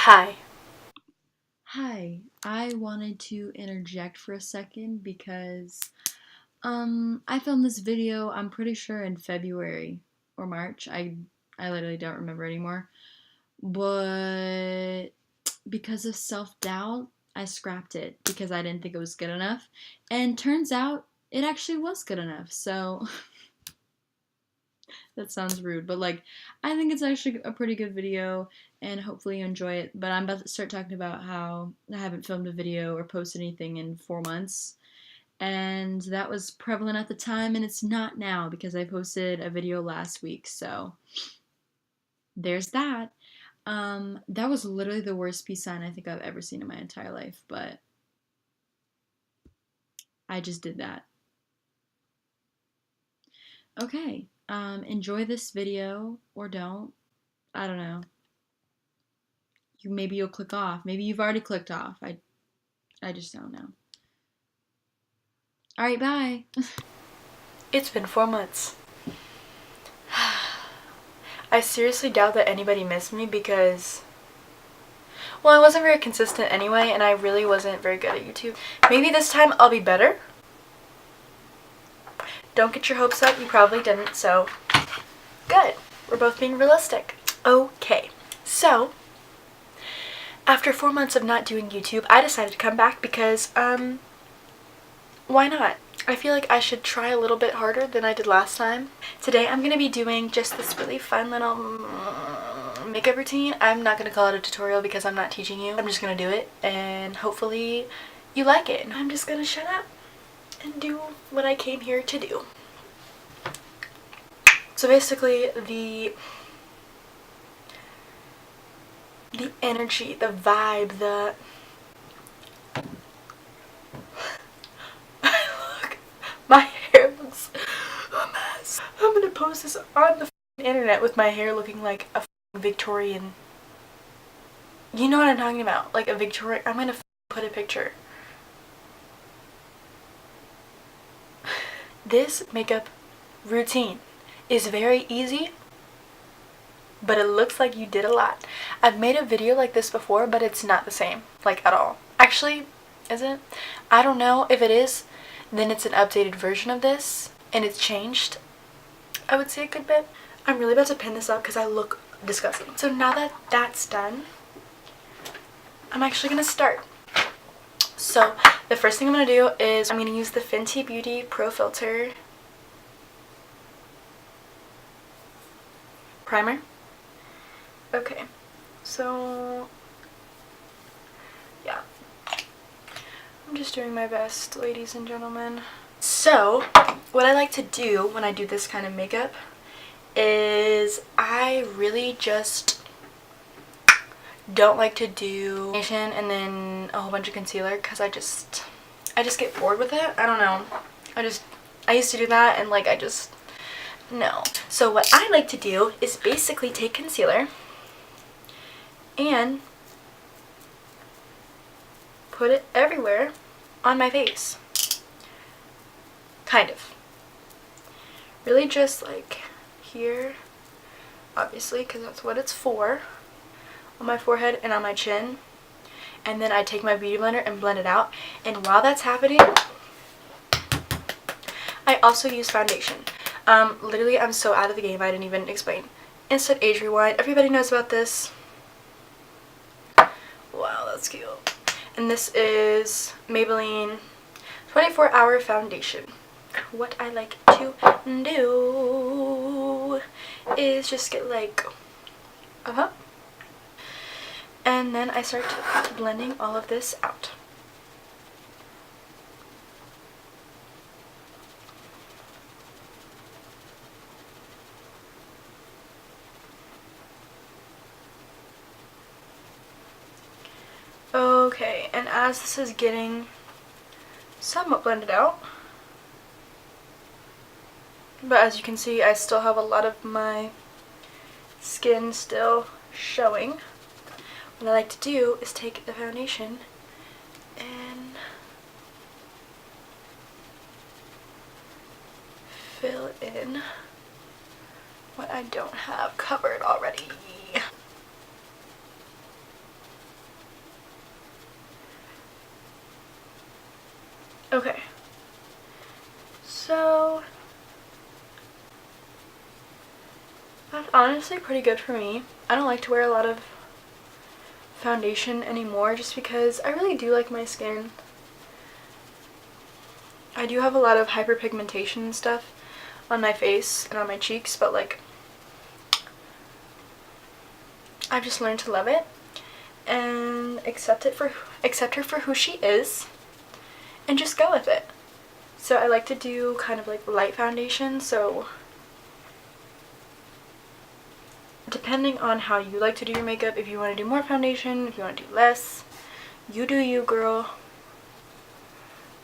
Hi. Hi, I wanted to interject for a second because I filmed this video, I'm pretty sure in February or March. I literally don't remember anymore. But because of self-doubt, I scrapped it because I didn't think it was good enough. And turns out it actually was good enough. So that sounds rude, but like I think it's actually a pretty good video and hopefully you enjoy it. But I'm about to start talking about how I haven't filmed a video or posted anything in 4 months. And that was prevalent at the time and it's not now because I posted a video last week. So there's that. That was literally the worst peace sign I think I've ever seen in my entire life, but I just did that. Okay. Enjoy this video or don't. I don't know. Maybe you'll click off. Maybe you've already clicked off. I just don't know. All right, bye. It's been 4 months. I seriously doubt that anybody missed me because, well, I wasn't very consistent anyway, and I really wasn't very good at YouTube. Maybe this time I'll be better. Don't get your hopes up, you probably didn't, so good. We're both being realistic. Okay, so after 4 months of not doing YouTube, I decided to come back because, why not? I feel like I should try a little bit harder than I did last time. Today I'm going to be doing just this really fun little makeup routine. I'm not going to call it a tutorial because I'm not teaching you. I'm just going to do it and hopefully you like it. I'm just going to shut up and do what I came here to do. So basically the energy, the vibe, my hair looks a mess. I'm gonna post this on the internet with my hair looking like a Victorian. You know what I'm talking about? Like a Victorian. I'm gonna put a picture. This makeup routine is very easy, but it looks like you did a lot. I've made a video like this before, but it's not the same, like at all. Actually, is it? I don't know. If it is, then it's an updated version of this and it's changed, I would say, a good bit. I'm really about to pin this up because I look disgusting. So now that that's done, I'm actually gonna start. So the first thing I'm gonna do is I'm gonna use the Fenty Beauty Pro Filter primer. Okay, so yeah, I'm just doing my best, ladies and gentlemen. So what I like to do when I do this kind of makeup is I really just don't like to do foundation and then a whole bunch of concealer because I just get bored with it. I don't know. I used to do that and like no. So what I like to do is basically take concealer and put it everywhere on my face. Kind of. Really just like here, obviously, because that's what it's for, on my forehead and on my chin. And then I take my beauty blender and blend it out. And while that's happening, I also use foundation. Literally, I'm so out of the game, I didn't even explain. Instant Age Rewind. Everybody knows about this. Wow, that's cute. And this is Maybelline 24-Hour Foundation. What I like to do is just get like, and then I start blending all of this out. Okay, and as this is getting somewhat blended out, but as you can see, I still have a lot of my skin still showing. What I like to do is take the foundation and fill in what I don't have covered already. Okay. So that's honestly pretty good for me. I don't like to wear a lot of foundation anymore just because I really do like my skin. I do have a lot of hyperpigmentation and stuff on my face and on my cheeks, but like I've just learned to love it and accept her for who she is and just go with it. So I like to do kind of like light foundation, so depending on how you like to do your makeup, if you want to do more foundation, if you want to do less, you do you, girl.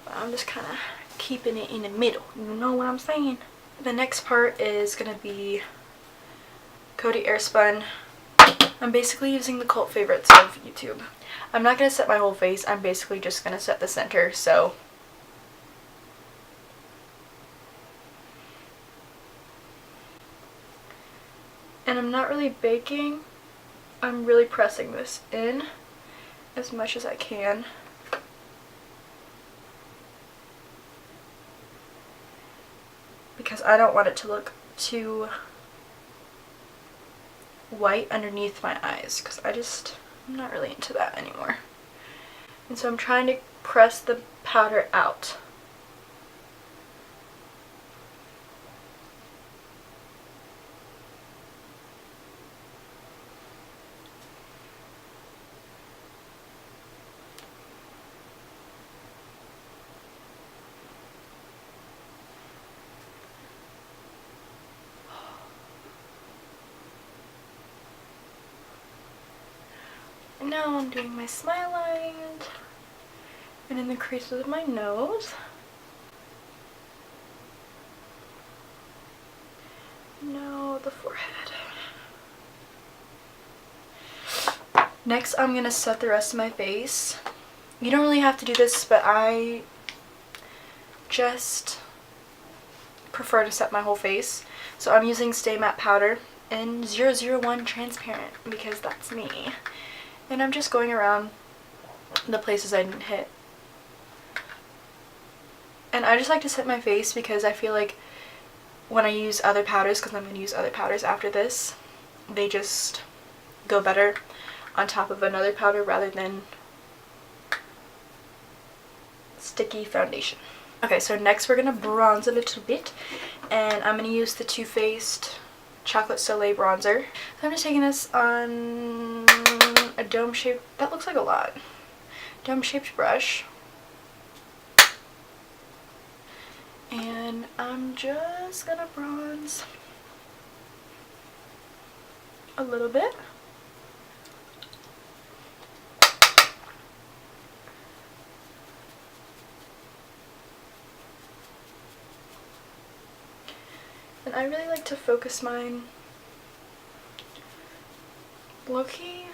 But I'm just kind of keeping it in the middle, you know what I'm saying? The next part is going to be Coty Airspun. I'm basically using the cult favorites of YouTube. I'm not going to set my whole face, I'm basically just going to set the center, so and I'm not really baking, I'm really pressing this in as much as I can. Because I don't want it to look too white underneath my eyes, because I'm not really into that anymore. And so I'm trying to press the powder out. And now I'm doing my smile lines and in the creases of my nose. Now the forehead. Next I'm going to set the rest of my face. You don't really have to do this, but I just prefer to set my whole face. So I'm using Stay Matte Powder in 001 Transparent because that's me. And I'm just going around the places I didn't hit. And I just like to set my face because I feel like when I use other powders, because I'm going to use other powders after this, they just go better on top of another powder rather than sticky foundation. Okay, so next we're going to bronze a little bit, and I'm going to use the Too Faced Chocolate Soleil bronzer. So I'm just taking this on a dome shaped, that looks like a lot, dome shaped brush. And I'm just gonna bronze a little bit. And I really like to focus mine low-key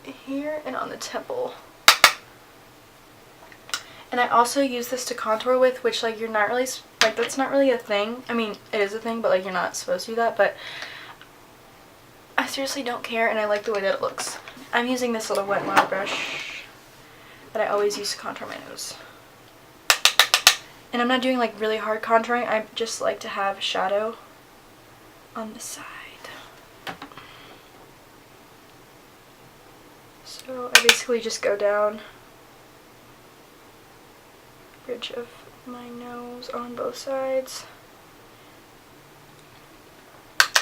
here and on the temple. And I also use this to contour with, which like you're not really, like that's not really a thing. I mean, it is a thing, but like you're not supposed to do that, but I seriously don't care and I like the way that it looks. I'm using this little Wet n Wild brush that I always use to contour my nose. And I'm not doing like really hard contouring, I just like to have shadow on the side. So I basically just go down bridge of my nose on both sides,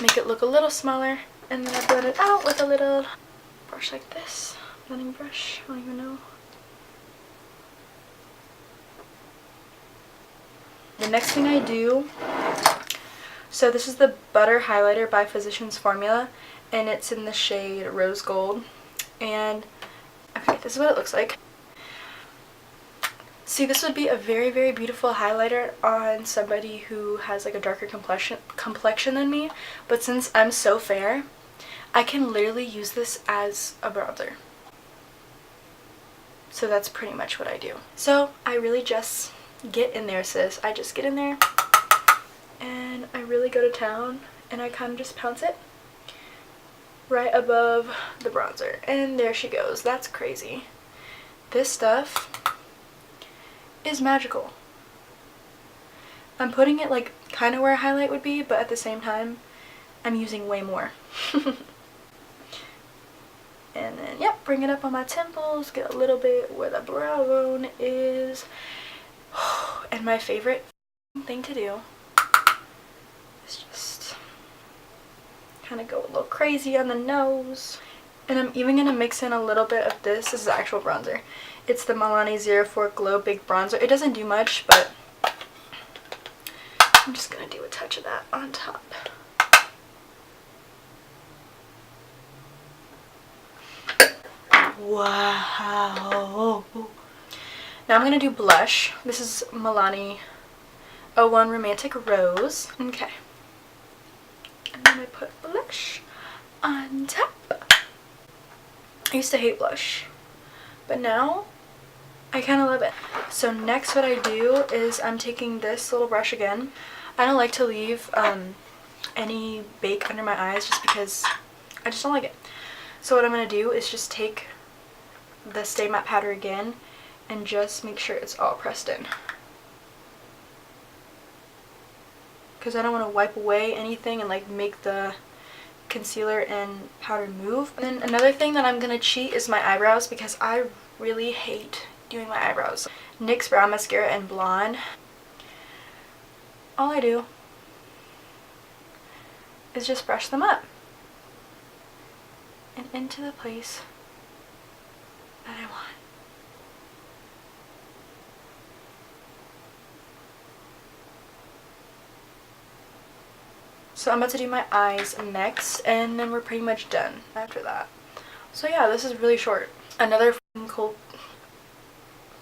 make it look a little smaller, and then I blend it out with a little brush like this, blending brush, I don't even know. The next thing I do, so this is the Butter Highlighter by Physicians Formula, and it's in the shade Rose Gold, and okay, this is what it looks like. See, this would be a very, very beautiful highlighter on somebody who has like a darker complexion than me, but since I'm so fair, I can literally use this as a bronzer. So that's pretty much what I do. So I really just get in there, sis. I just get in there and I really go to town and I kind of just pounce it right above the bronzer. And there she goes. That's crazy. This stuff is magical. I'm putting it like kind of where a highlight would be, but at the same time, I'm using way more. And then, yep, bring it up on my temples, get a little bit where the brow bone is. And my favorite thing to do is just kind of go a little crazy on the nose. And I'm even going to mix in a little bit of this. This is actual bronzer. It's the Milani 04 Glow Big Bronzer. It doesn't do much, but I'm just going to do a touch of that on top. Wow. Now I'm going to do blush. This is Milani 01 Romantic Rose. Okay. And then I put blush on top. I used to hate blush, but now I kind of love it. So next what I do is I'm taking this little brush again. I don't like to leave any bake under my eyes just because I just don't like it. So what I'm going to do is just take the Stay Matte powder again and just make sure it's all pressed in. Because I don't want to wipe away anything and like make the concealer and powder move. And then another thing that I'm going to cheat is my eyebrows because I really hate doing my eyebrows. NYX Brow Mascara and Blonde. All I do is just brush them up and into the place that I want. So I'm about to do my eyes next, and then we're pretty much done after that. So yeah, this is really short. Another cool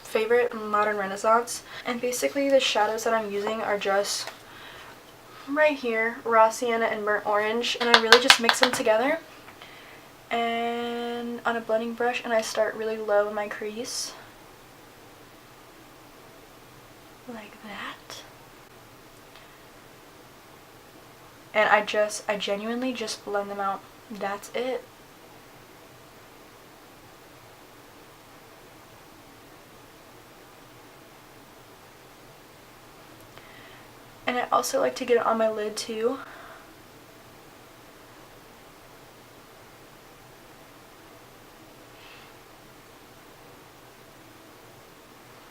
favorite, Modern Renaissance. And basically the shadows that I'm using are just right here, Raw Sienna and Burnt Orange. And I really just mix them together and on a blending brush, and I start really low in my crease. Like that. And I genuinely just blend them out. That's it. And I also like to get it on my lid too.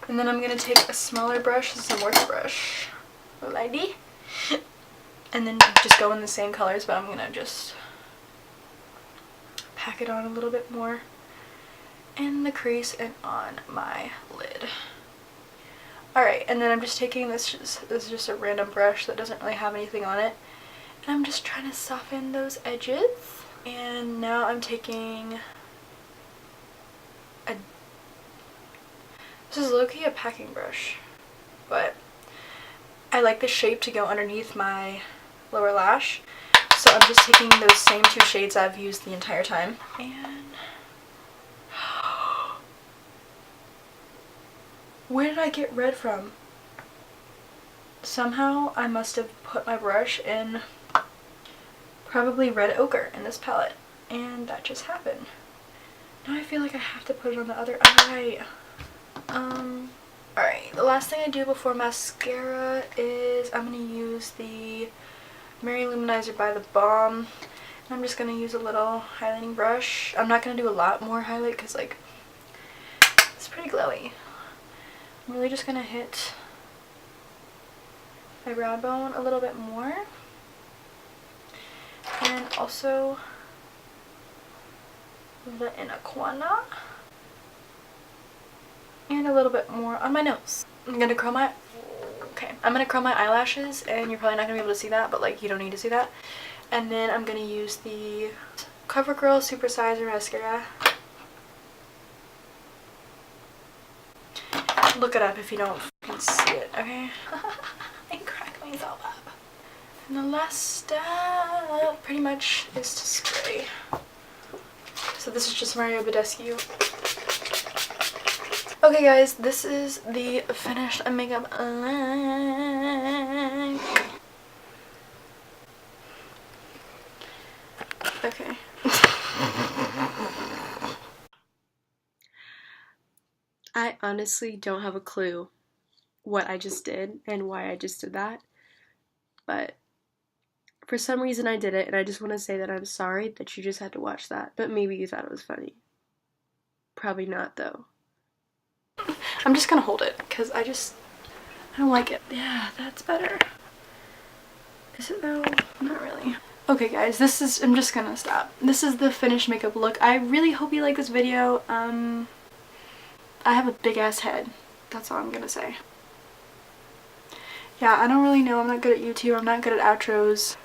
And then I'm going to take a smaller brush, this is a Morphe brush, lady, and then just go in the same colors, but I'm going to just pack it on a little bit more in the crease and on my lid. Alright, and then I'm just taking this is just a random brush that doesn't really have anything on it, and I'm just trying to soften those edges. And now I'm taking this is low-key a packing brush, but I like the shape to go underneath my lower lash, so I'm just taking those same two shades I've used the entire time. And where did I get red from? Somehow I must have put my brush in probably red ochre in this palette, and that just happened. Now I feel like I have to put it on the other eye. Alright, the last thing I do before mascara is I'm going to use the Mary Luminizer by The Balm. And I'm just going to use a little highlighting brush. I'm not going to do a lot more highlight because like it's pretty glowy. I'm really just going to hit my brow bone a little bit more. And also the inner corner. And a little bit more on my nose. I'm gonna curl my eyelashes, and you're probably not gonna be able to see that, but like you don't need to see that. And then I'm gonna use the CoverGirl Super Sizer Mascara. Look it up if you don't fucking see it, okay? I crack myself up. And the last step pretty much is to spray. So this is just Mario Badescu. Okay guys, this is the finished makeup look. Okay. I honestly don't have a clue what I just did and why I just did that. But for some reason I did it, and I just want to say that I'm sorry that you just had to watch that. But maybe you thought it was funny. Probably not, though. I'm just gonna hold it, because I don't like it. Yeah, that's better. Is it though? Not really. Okay guys, I'm just gonna stop. This is the finished makeup look. I really hope you like this video. I have a big ass head. That's all I'm gonna say. Yeah, I don't really know. I'm not good at YouTube. I'm not good at outros.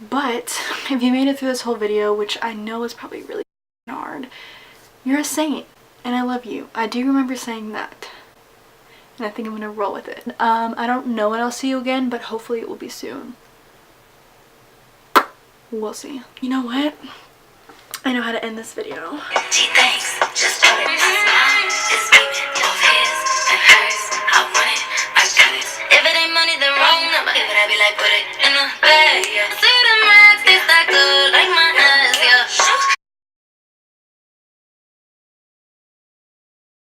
But if you made it through this whole video, which I know is probably really hard, you're a saint. And I love you. I do remember saying that. And I think I'm gonna roll with it. I don't know when I'll see you again, but hopefully it will be soon. We'll see. You know what? I know how to end this video. Gee, thanks. Just put it. My smile is beaming. Love his and hers. I want it. I got it. If it ain't money, then wrong number. If it, I be like, put it in the bag. Yeah.